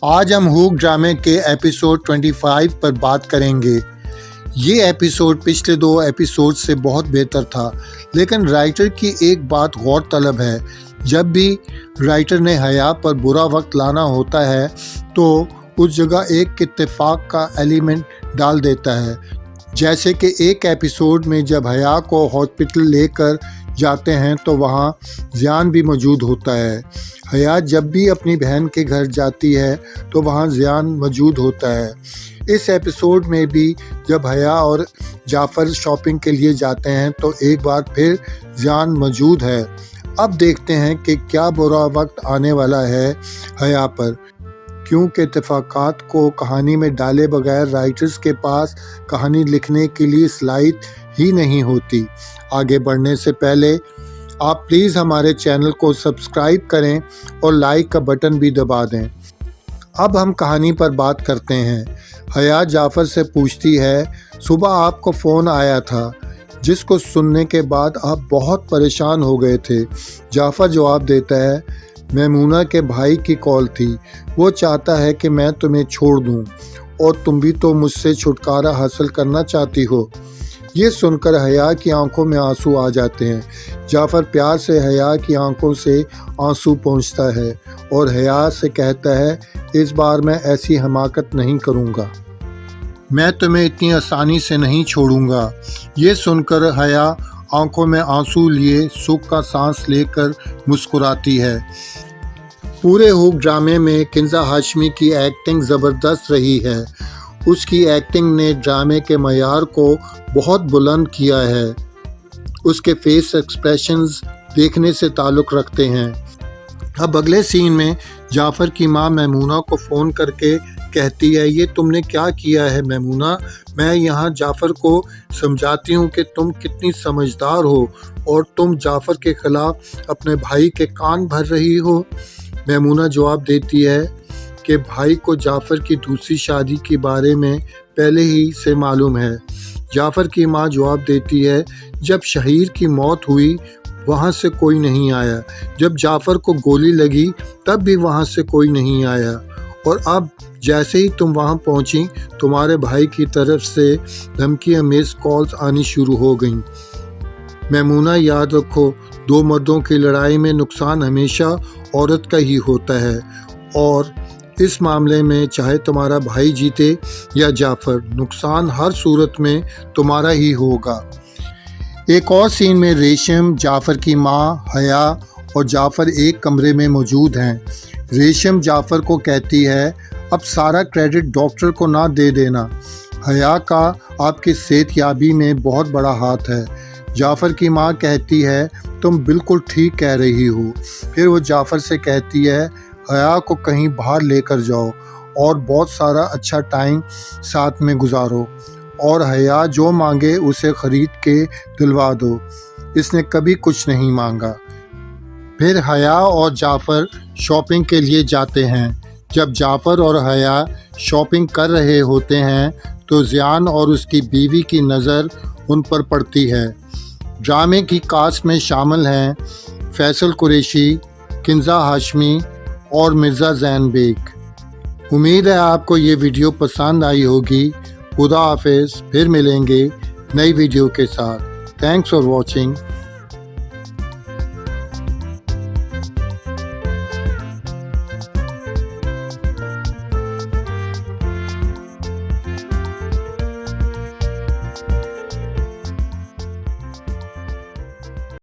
आज हम हुक ड्रामे के एपिसोड 25 पर बात करेंगे। ये एपिसोड पिछले 2 एपिसोड से बहुत बेहतर था, लेकिन राइटर की एक बात गौरतलब है। जब भी राइटर ने हया पर बुरा वक्त लाना होता है तो उस जगह एक इत्तेफाक का एलिमेंट डाल देता है। जैसे कि एक एपिसोड में जब हया को हॉस्पिटल लेकर जाते हैं तो वहाँ ज़ियान भी मौजूद होता है। हया जब भी अपनी बहन के घर जाती है तो वहाँ ज़ियान मौजूद होता है। इस एपिसोड में भी जब हया और जाफ़र शॉपिंग के लिए जाते हैं तो एक बार फिर ज़ियान मौजूद है। अब देखते हैं कि क्या बुरा वक्त आने वाला है हया पर, क्योंकि इत्तेफाकात को कहानी में डाले बगैर राइटर्स के पास कहानी लिखने के लिए सलाहियत ही नहीं होती। आगे बढ़ने से पहले आप प्लीज़ हमारे चैनल को सब्सक्राइब करें और लाइक का बटन भी दबा दें। अब हम कहानी पर बात करते हैं। हया जाफ़र से पूछती है, सुबह आपको फ़ोन आया था जिसको सुनने के बाद आप बहुत परेशान हो गए थे। जाफ़र जवाब देता है, मैमूना के भाई की कॉल थी। वो चाहता है कि मैं तुम्हें छोड़ दूं और तुम भी तो मुझसे छुटकारा हासिल करना चाहती हो। ये सुनकर हया की आंखों में आंसू आ जाते हैं। जाफ़र प्यार से हया की आंखों से आंसू पोंछता है और हया से कहता है, इस बार मैं ऐसी हमाकत नहीं करूँगा, मैं तुम्हें इतनी आसानी से नहीं छोड़ूंगा। ये सुनकर हया आंखों में आंसू लिए सुख का सांस लेकर मुस्कुराती है। पूरे हुक ड्रामे में किंजा हाशमी की एक्टिंग ज़बरदस्त रही है। उसकी एक्टिंग ने ड्रामे के मयार को बहुत बुलंद किया है। उसके फेस एक्सप्रेशंस देखने से ताल्लुक़ रखते हैं। अब अगले सीन में जाफ़र की माँ मैमूना को फ़ोन करके कहती है, ये तुमने क्या किया है मैमूना? मैं यहाँ जाफ़र को समझाती हूँ कि तुम कितनी समझदार हो और तुम जाफ़र के ख़िलाफ़ अपने भाई के कान भर रही हो। मैमूना जवाब देती है कि भाई को जाफ़र की दूसरी शादी के बारे में पहले ही से मालूम है। जाफ़र की माँ जवाब देती है, जब शहीर की मौत हुई वहाँ से कोई नहीं आया, जब जाफ़र को गोली लगी तब भी वहाँ से कोई नहीं आया, और अब जैसे ही तुम वहाँ पहुँची तुम्हारे भाई की तरफ से धमकी अमेज़ कॉल्स आनी शुरू हो गईं। मैमूना याद रखो, 2 मर्दों की लड़ाई में नुकसान हमेशा औरत का ही होता है, और इस मामले में चाहे तुम्हारा भाई जीते या जाफ़र, नुकसान हर सूरत में तुम्हारा ही होगा। एक और सीन में रेशम, जाफ़र की माँ, हया और जाफ़र एक कमरे में मौजूद हैं। रेशम जाफ़र को कहती है, अब सारा क्रेडिट डॉक्टर को ना दे देना, हया का आपकी सेहतयाबी में बहुत बड़ा हाथ है। जाफ़र की माँ कहती है, तुम बिल्कुल ठीक कह रही हो। फिर वो जाफ़र से कहती है, हया को कहीं बाहर लेकर जाओ और बहुत सारा अच्छा टाइम साथ में गुजारो, और हया जो मांगे उसे ख़रीद के दिलवा दो, इसने कभी कुछ नहीं मांगा। फिर हया और जाफ़र शॉपिंग के लिए जाते हैं। जब जाफ़र और हया शॉपिंग कर रहे होते हैं तो ज़ियान और उसकी बीवी की नज़र उन पर पड़ती है। ड्रामे की कास्ट में शामिल हैं फैसल कुरैशी, किंजा हाशमी और मिर्ज़ा ज़ैन बेग। उम्मीद है आपको ये वीडियो पसंद आई होगी। खुदा हाफिज़, फिर मिलेंगे नई वीडियो के साथ। Thanks for watching.